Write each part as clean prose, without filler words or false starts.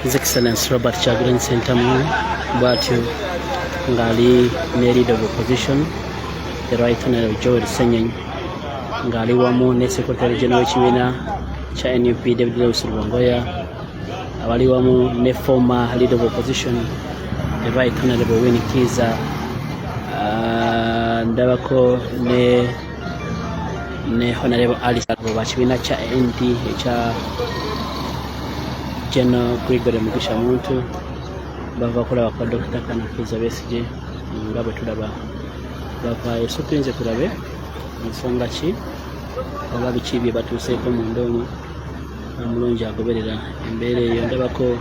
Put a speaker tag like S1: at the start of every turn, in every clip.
S1: His Excellency Robert Chagulanyi Ssentamu bw'atyo ng'ali ne leader of opposition the Right Honorable Joel Senyonyi ng'ali wamu ne Secretary General w'ekibiina kya NUP David Rubongoya abali wamu ne former leader of opposition the Right Honorable Kizza ndabako ne Honorable Alice abo bakibiina kya NP ekya General Gregory Mugisha muntu bava kulaba kwa Dr. Kizza Besigye nga bwe tulaba bava tuyinza tulabe ensonga ki oba biki bye batuuseeko mu ndoonyi omulungi agoberera embeera eyo. Ndabako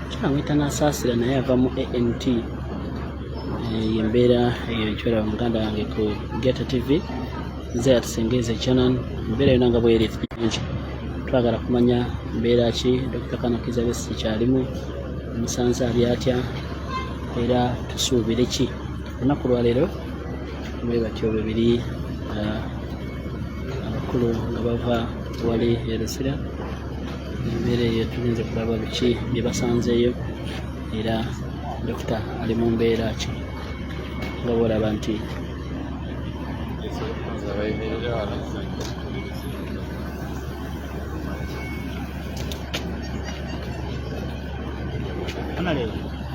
S1: kyamwita n'asaasira naye ava mu ANT embeera eyo ekyolaba muganda wange ku Geta TV nze yatusengeeza ekyanan embeera yonna nga bweri twagala kumanya mbeera ki Dr. Kizza Besigye kyalimu omusanze ali atya era tusuubire ki olunaku lwaleero bwe batyo bebiri abakulu nga bava wali e Luzira embeera eyo tulinze kulaba biki bye basanzeeyo era Dr. ali mu mbeera ki nga bwolaba nti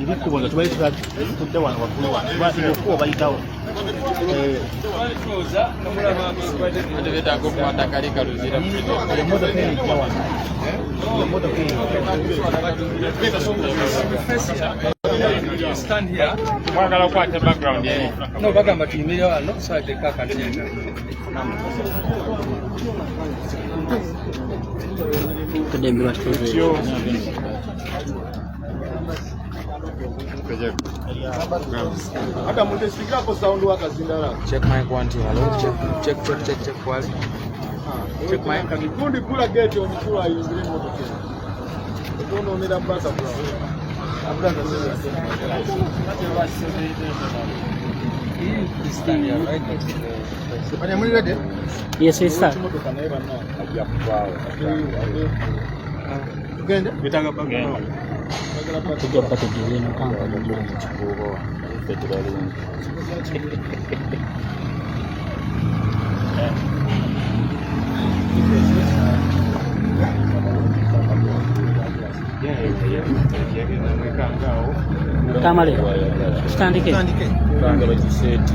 S2: ibikuboza tubaye tudde wano wakulu wano basibuko bayitawo
S3: stand here. Mwagala kwate background yeye. No bagamba tuyimire wano side kaka tena.
S1: Kudembera tuze.
S2: Hata munde speaker ko sound wakazindala.
S3: Check mic 1 2 hello check quality. Check mic
S2: kundi kula gate on kula yingire moto tena. Ndio ndio mbasa bro. Abra
S1: Yes, yes, sir.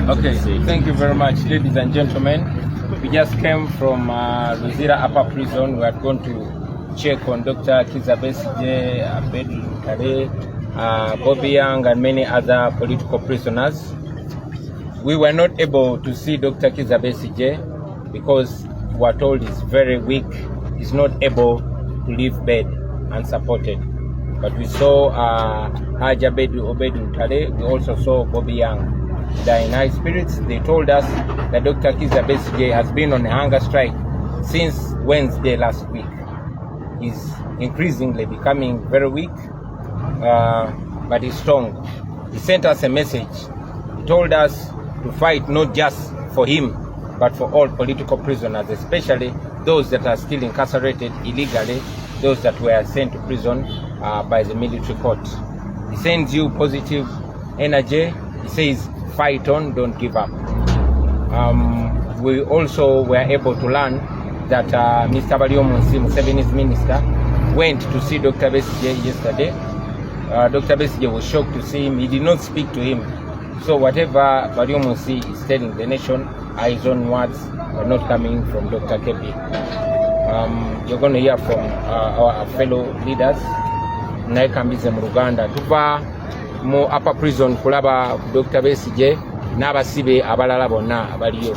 S3: Okay, thank you very much, ladies and gentlemen. We just came from Luzira Upper Prison. We are going to check on Dr. Kizza Besigye, Bobi and many other political prisoners. We were not able to see Dr. Kizza Besigye because we were told he's very weak. He's not able to leave bed unsupported. But we saw Haja Obed Utale. We also saw Bobi Young. They are in high spirits. They told us that Dr. Kizza Besigye has been on a hunger strike since Wednesday last week. He's increasingly becoming very weak, but he's strong. He sent us a message. He told us to fight not just for him, but for all political prisoners, especially those that are still incarcerated illegally, those that were sent to prison by the military court. He sends you positive energy. He says, fight on, don't give up. We also were able to learn that Mr. Baryomunsi, Museveni's minister, went to see Dr. Besigye yesterday. Dr. Besigye was shocked to see him. He did not speak to him. So whatever Baryomunsi is telling the nation are his own words, are not coming from Dr. Kebi. You're going to hear from our fellow leaders. Naikambize mu Luganda. Tuva mu upper prison kulaba Dr. Besigye n'abasibe abalala bonna abaliyo.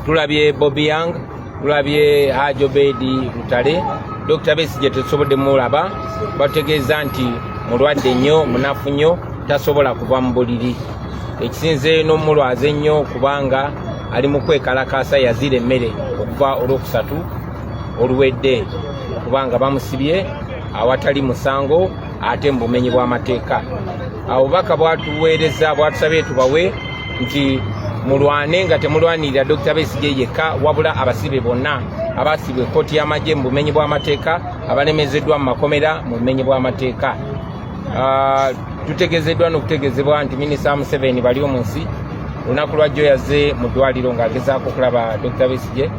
S3: Tulabye Bobi Young, tulabye Haja Obed Utale. Dr. Besigye tetusobodde mulaba, bategeeza nti mulwadde nnyo, munafu nnyo, tasobola kuva mu buliri. Ekisinze n'omulwaze nnyo kubanga ali mu kwekalakaasa yazira emmere okuva olwokusatu oluwedde kubanga bamusibye awatali musango ate mu bumenyi bw'amateeka. Obubaka bwatuweereza bwatusabye tubawe nti mulwane nga temulwanirira Dr. Besigye yekka wabula abasibe bonna abasibwe kkooti y'amagye mu bumenyi bw'amateeka abalemezeddwa mu makomera mu bumenyi bw'amateeka. Tutegezeddwa n'okutegeezebwa nti Minisita Museveni bali omunsi olunaku lwajjo yazze mu ddwaliro ng'agezaako okulaba Dr. Besigye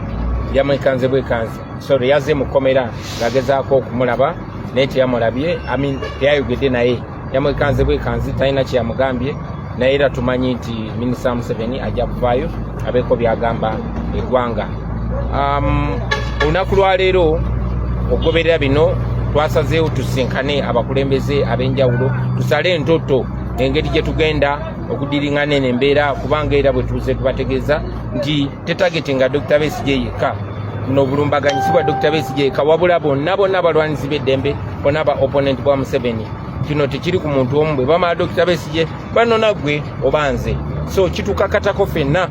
S3: yamwekanze bwekanze sorry yazze mu kkomera ng'agezaako okumulaba naye teyamulabye teyayogedde naye yamwekanze bwekanzi talina kyeyamugambye naye era tumanyi nti Minisita Museveni ajja kuvaayo abeeko byagamba eggwanga. Olunaku lwaleero okugoberera bino twasazeewo tusinkane abakulembeze ab'enjawulo tusale entoto engeri gye tugenda okudiringana embeera kubanga era bwe tuze tubategeeza nti tetagetinga Dr. Besigye yekka n'obulumbaganyisi bwa Dr. Besigye yekka wabula bonna abalwanirizi b'eddembe bonna aba opponent bwa Museveni. Kino tekiri ku muntu omu bwe bamala Dr. Besigye banona gwe oba nze. So kitukakatako ffenna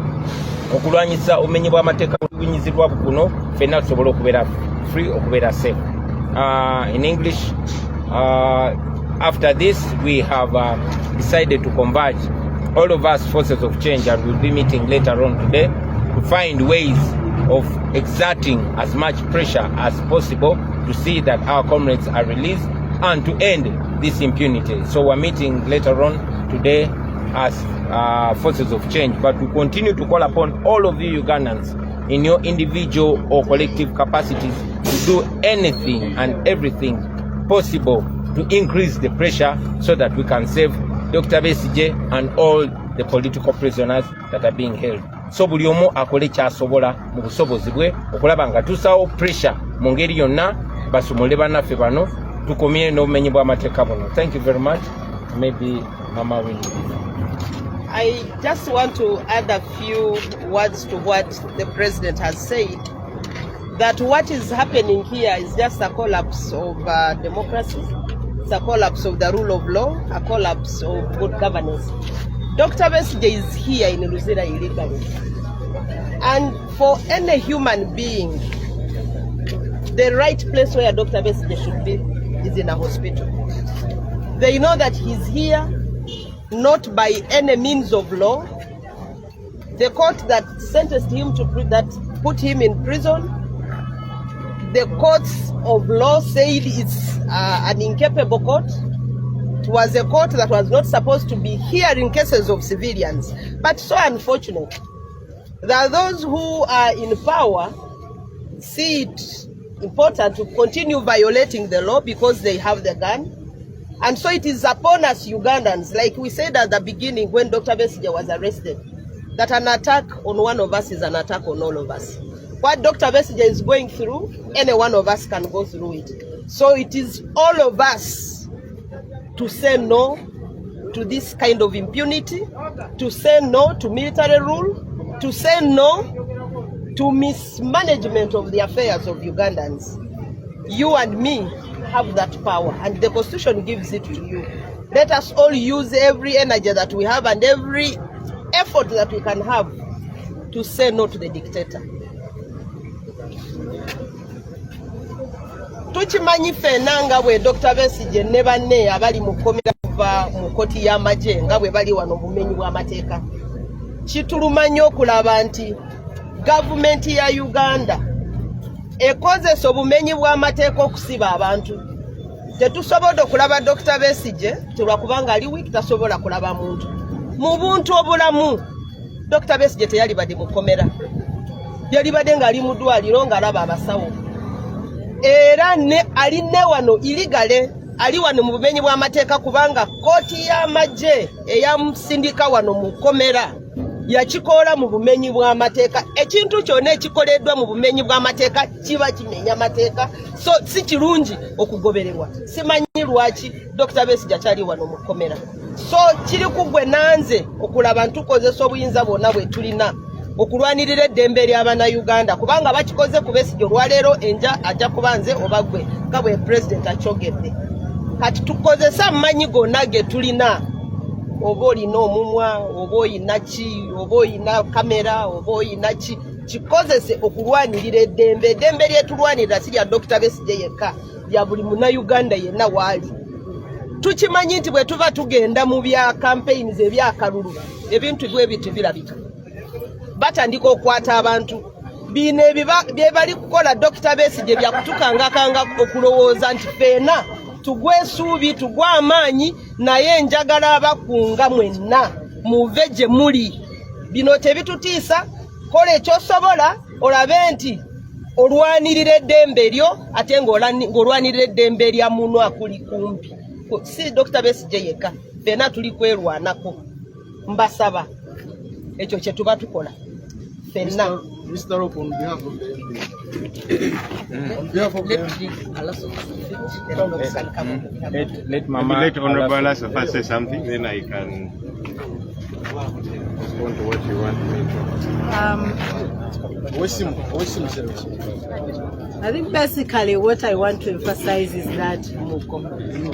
S3: okulwanyisa obumenyi bw'amateeka bunyizibwa buno ffenna tusobole okubeera free okubeera safe. In English, after this we have decided to converge all of us forces of change, and we'll be meeting later on today to find ways of exerting as much pressure as possible to see that our comrades are released and to end this impunity. So we're meeting later on today as forces of change, but we continue to call upon all of you Ugandans in your individual or collective capacities to do anything and everything possible to increase the pressure so that we can save Dr. Besigye and all the political prisoners that are being held. So buli omu akole kyasobola mu busobozi bwe okulaba nga tusawo pressure mu ngeri yonna basumule bannaffe bano tukomye n'obumenyi bw'amateeka buno. Thank you very much. Maybe Mama will.
S4: I just want to add a few words to what the president has said, that what is happening here is just a collapse of democracy, it's a collapse of the rule of law, a collapse of good governance. Dr. Besigye is here in Luzira illegally. And for any human being, the right place where Dr. Besigye should be is in a hospital. They know that he's here not by any means of law. The court that sentenced him that put him in prison, the courts of law said it's an incapable court. It was a court that was not supposed to be hearing cases of civilians. But so unfortunate that those who are in power see it important to continue violating the law because they have the gun. And so it is upon us Ugandans, like we said at the beginning when Dr. Besigye was arrested, that an attack on one of us is an attack on all of us. What Dr. Besigye is going through, any one of us can go through it. So it is all of us to say no to this kind of impunity, to say no to military rule, to say no to mismanagement of the affairs of Ugandans. You and me have that power, and the Constitution gives it to you. Let us all use every energy that we have and every effort that we can have to say no to the dictator. Tuchimanyi fenanga we Dr. Besigye ne banne abali mukomera kuva mu koti y'amagye nga bwe bali wano bumenyi bw'amateeka. Kitulumanyi okulaba nti gavumenti ya Uganda ekozesa obumenyi bw'amateeka okusiba abantu. Tetusobodde okulaba Dr. Besigye tulwakubanga ali weak, tasobola kulaba muntu. Mu buntu obulamu Dr. Besigye teyali badde mukomera. Yali badde nga ali mu ddwaliro ng'alaba abasawo. Era ne ali ne wano iligale, ali wano mu bumenyi bw'amateeka kubanga kkooti y'amagye eyamusindika wano mu kkomera yakikola mu bumenyi bw'amateeka. Ekintu kyonna ekikoleddwa mu bumenyi bw'amateeka kiba kimenya amateeka, so si kirungi okugobererwa. Simanyi lwaki Dr. Besigye akyali wano mu kkomera. So kiri ku gwe nanze okulaba ntukozesa obuyinza bwonna bwe tulina okulwanirira eddembe ly'abaana Uganda, kubanga bakikoze ku Besigye olwaleero enja ajja kuba nze oba gwe nga bwe president akyogedde. Kati tukozesa amanyi gonna ge tulina, oba olina omumwa, oba olina ki, oba olina kamera, oba olina ki, kikozese okulwanirira eddembe. Eddembe lyetulwanirira si lya Dr. Besigye yekka, lya buli munna Uganda yenna waali. tukimanyi nti bwe tuva tugenda mu bya campaigns ebyakalulu ebintu bwe biti birabika batandika okwata abantu bino bye bali kukola Dr. Besigye bya kutukangakanga okulowooza nti fena tugwe suubi tugwa amaanyi naye njagala abakunga mwenna muve gye muli bino tebitutiisa kola ekyosobola olabe nti olwanirira eddembe lyo ate ng'olwanirira eddembe lya munno akuli kumpi si Dr. Besigye yekka fena tuli kwerwanako mbasaba ekyo kye tuba tukola fena.
S2: Mr. Rope, on behalf of the MD.
S3: Let Mama.
S5: Let Honorable Alaso first say something, then I can respond to what you want me to.
S6: I think basically what I want to emphasize is that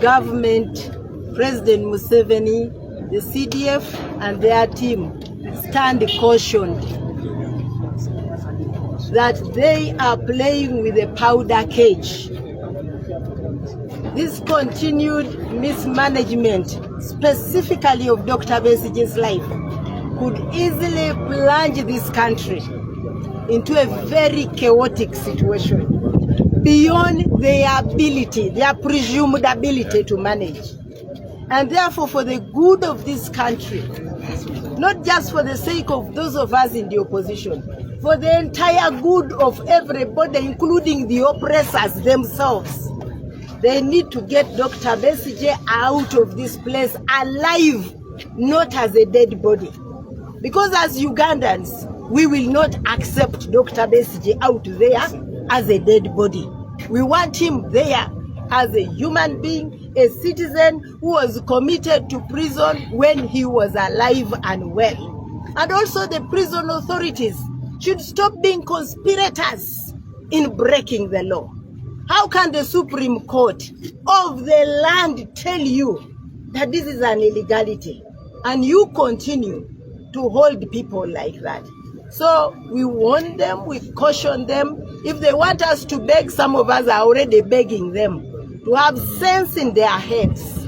S6: government, President Museveni, the CDF and their team stand cautioned that they are playing with a powder cage. This continued mismanagement, specifically of Dr. Besigye's life, could easily plunge this country into a very chaotic situation beyond their ability, their presumed ability to manage. And therefore, for the good of this country, not just for the sake of those of us in the opposition, for the entire good of everybody, including the oppressors themselves, they need to get Dr. Besigye out of this place alive, not as a dead body. Because as Ugandans, we will not accept Dr. Besigye out there as a dead body. We want him there as a human being, a citizen who was committed to prison when he was alive and well. And also the prison authorities should stop being conspirators in breaking the law. How can the Supreme Court of the land tell you that this is an illegality and you continue to hold people like that? So we warn them, we caution them. If they want us to beg, some of us are already begging them to have sense in their heads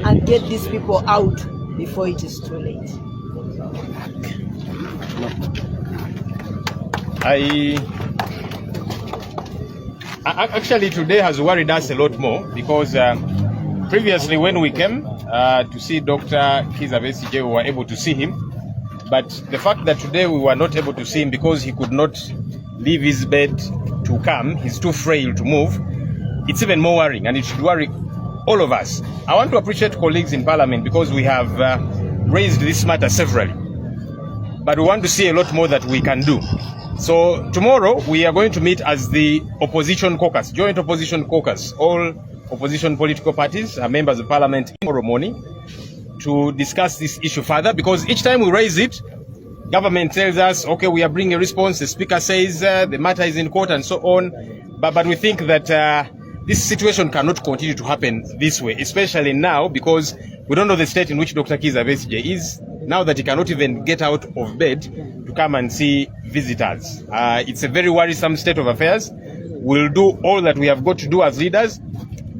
S6: and get these people out before it is too late.
S5: Actually today has worried us a lot more because previously when we came to see Dr. Kizza Besigye, we were able to see him. But the fact that today we were not able to see him because he could not leave his bed to come, he's too frail to move, it's even more worrying, and it should worry all of us. I want to appreciate colleagues in Parliament because we have raised this matter severally. But we want to see a lot more that we can do. So tomorrow we are going to meet as the opposition caucus, joint opposition caucus, all opposition political parties are members of Parliament tomorrow morning to discuss this issue further, because each time we raise it, government tells us, okay, we are bringing a response, the speaker says the matter is in court and so on, but we think that this situation cannot continue to happen this way, especially now because we don't know the state in which Dr. Kizza Besigye is, now that he cannot even get out of bed to come and see visitors. It's a very worrisome state of affairs. We'll do all that we have got to do as leaders,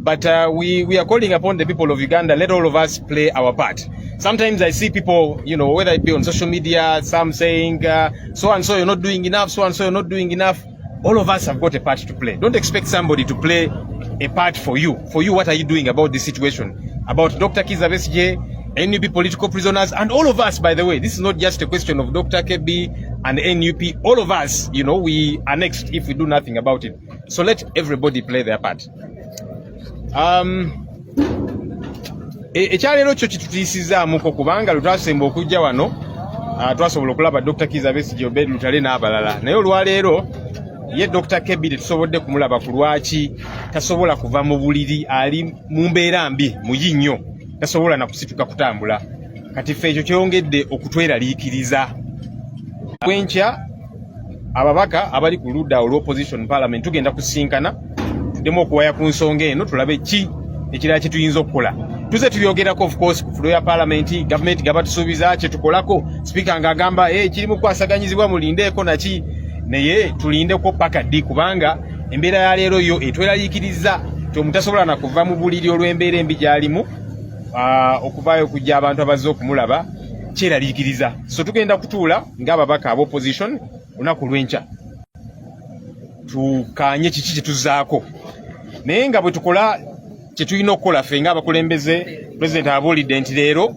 S5: but we are calling upon the people of Uganda, let all of us play our part. Sometimes I see people, you know, whether it be on social media, some saying, so and so you're not doing enough, so and so you're not doing enough. All of us have got a part to play. Don't expect somebody to play a part for you. For you, what are you doing about this situation? About Dr. Kizza Besigye, NUP political prisoners, and all of us, by the way. This is not just a question of Dr. KB and NUP. All of us, you know, we are next if we do nothing about it. So let everybody play their part. Ekyaleero kyo kitutiisizaamuko kubanga lutwasemba okujja wano twasobola okulaba Dr. Kizza Besigye Obed Lutale n'abalala, naye olwaleero ye Dr. Kebi tetusobodde kumulaba ku lwaki tasobola kuva mu buliri, ali mu mbeera mbi muyi nnyo, tasobola na kusituka kutambula. Kati ffe ekyo kyongedde okutweraliikiriza. Bwenkya ababaka abali ku ludda olw'opposition parliament tugenda kusinkana tuddemu okuwaya ku nsonga eno tulabe ki ekirala kye tuyinza okukola. Tuze tuyogerako of course ku floor ya parliament, government gaba tusuubiza kye tukolako, speaker ng'agamba kirimu kwasaganyizibwa mulindeeko naki, naye tulindeko paka ddi kubanga embeera ya leero yo etweraliikiriza ti omutasobola na kuva mu buliri olw'embeera embi gy'alimu okuvaayo okujja abantu abazze okumulaba kyeraliikiriza. So tugenda kutuula ng'ababaka aba opposition lunaku lw'enkya tukaanye kiki kye tuzzaako, naye nga bwe tukola kye tulina okukola ffe ng'abakulembeze. President abuulidde nti leero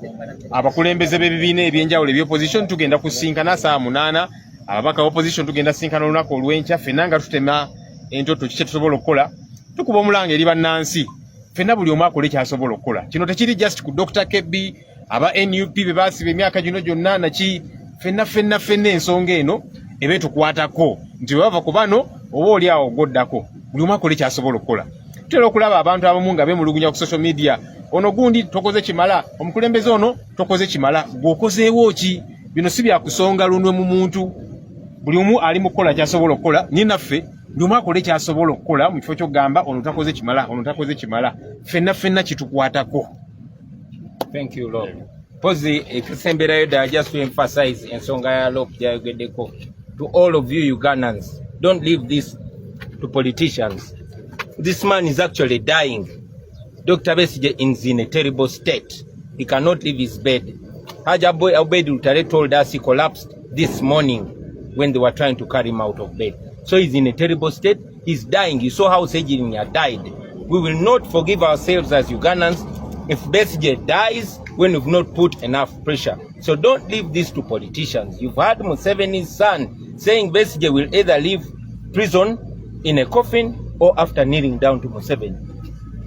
S5: abakulembeze b'ebibiina ebyenjawulo eby'opposition tugenda kusinkana saa 8, ababaka ba opposition tugenda sinkana olunaku olw'enkya, ffenna nga tutema entoto kiki kye tusobola okukola, tukuba omulanga eri bannansi, ffenna buli omu akole kyasobola okukola. Kino tekiri just ku Dr. Kebbi, aba NUP be baasiba emyaka gino gyonna naki, ffenna ensonga eno ebe tukwatako nti bava ku bano oba oli awo ogoddako, buli omu akole kyasobola okukola. Tutera okulaba abantu abamu nga bemulugunya ku social media, ono gundi tokoze kimala, omukulembeze ono tokoze kimala. Gwokozeewo ki? Bino si byakusonga lunwe mu muntu. Buli omu ali mu kukola kyasobola okukola, ni naffe buli omu akole kyasobola okukola mu kifo ky'okugamba ono takoze kimala, ono takoze kimala. Ffenna kitukwatako.
S3: Thank you, Lord. Pozi ekisemberayo ddala just to emphasize ensonga ya Lord gyayogeddeko. To all of you Ugandans, don't leave this to politicians. This man is actually dying. Dr. Besigye is in a terrible state. He cannot leave his bed. Haji Aboud Lutale told us he collapsed this morning when they were trying to carry him out of bed. So he's in a terrible state. He's dying. You saw how Senyonyi died. We will not forgive ourselves as Ugandans if Besigye dies when we've not put enough pressure. So don't leave this to politicians. You've heard Museveni's son saying Besigye will either leave prison in a coffin or after kneeling down to Museveni.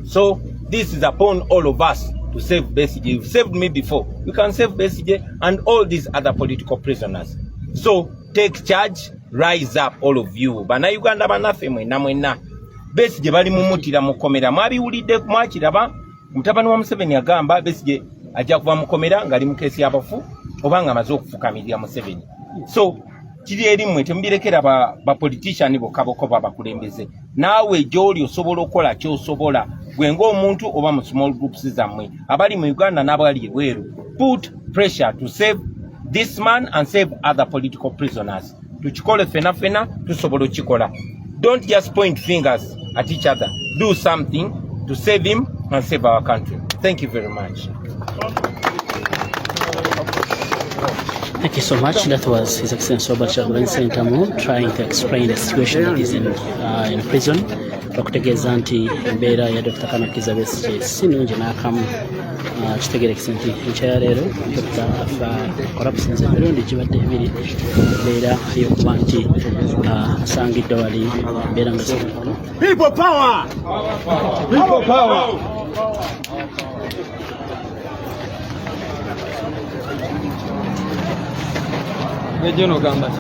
S3: So this is upon all of us to save Besigye. You've saved me before. You can save Besigye and all these other political prisoners. So take charge, rise up all of you. Bana Uganda banafe mwena. Besigye bali mumutira mukomera. Mwabiwulidde mwakiraba mutabani wa Museveni agamba Besigye ajja kuva mukomera ngali mu kesi y'abafu obanga amaze okufukamirira Museveni. So kiri erimu tembirekera ba politician bokaboko babakulembeze. Naawe gy'oli osobola okukola ky'osobola gwe ng'omuntu oba mu small groups zammwe abali mu Uganda n'abali ebweru. Put pressure to save this man and save other political prisoners. Tukikole ffenna tusobola okikola. Don't just point fingers at each other. Do something to save him and save our country. Thank you very much.
S1: Thank you so much. That was His Excellency Robert Kyagulanyi trying to explain the situation that is in prison. Okutegeeza nti embeera ya Dr. Kizza Besigye si nnungi n'akamu. Kitegeerekese nti enkya leero Dr. afa corruptions emirundi gibadde ebiri, embeera y'okuba nti asangidde wali embeera nga
S2: People power! People power!
S7: Regional Gamba.